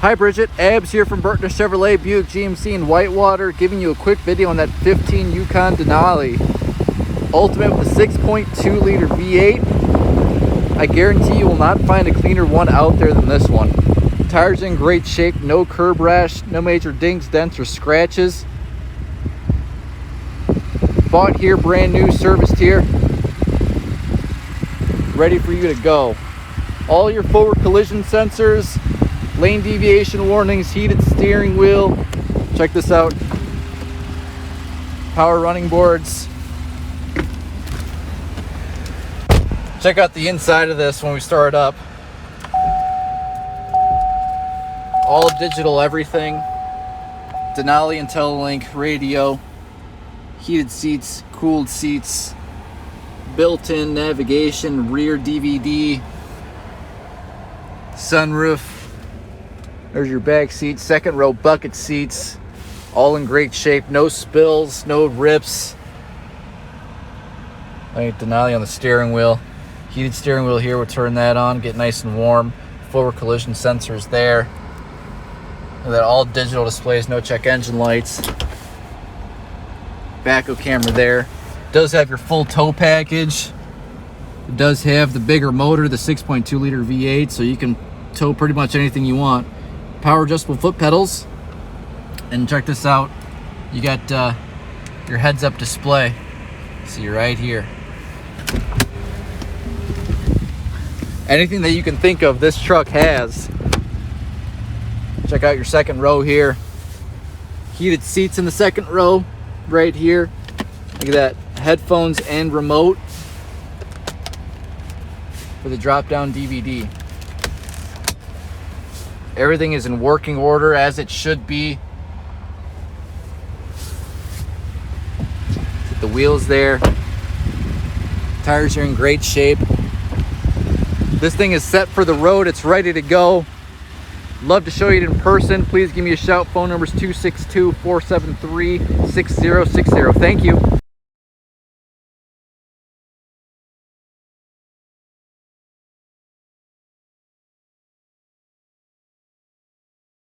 Hi Bridget, Abs here from Burton Chevrolet Buick GMC in Whitewater, giving you a quick video on that 15 Yukon Denali. Ultimate with a 6.2 liter V8. I guarantee you will not find a cleaner one out there than this one. Tires in great shape, no curb rash, no major dings, dents, or scratches. Bought here, brand new, serviced here. Ready for you to go. All your forward collision sensors, lane deviation warnings, heated steering wheel. Check this out. Power running boards. Check out the inside of this when we start up. All digital everything. Denali IntelliLink radio. Heated seats, cooled seats. Built-in navigation, rear DVD. Sunroof. There's your back seat, second row bucket seats, all in great shape, no spills, no rips. Denali on the steering wheel, heated steering wheel here, we'll turn that on, get nice and warm. Forward collision sensors there. Look at that, all digital displays, no check engine lights. Backup camera there. Does have your full tow package. It does have the bigger motor, the 6.2 liter V8, so you can tow pretty much anything you want. Power adjustable foot pedals. And check this out. You got your heads up display. See right here. Anything that you can think of, this truck has. Check out your second row here. Heated seats in the second row right here. Look at that. Headphones and remote for the drop-down DVD. Everything is in working order as it should be. The wheels there. Tires are in great shape. This thing is set for the road. It's ready to go. Love to show you it in person. Please give me a shout. Phone number is 262-473-6060. Thank you.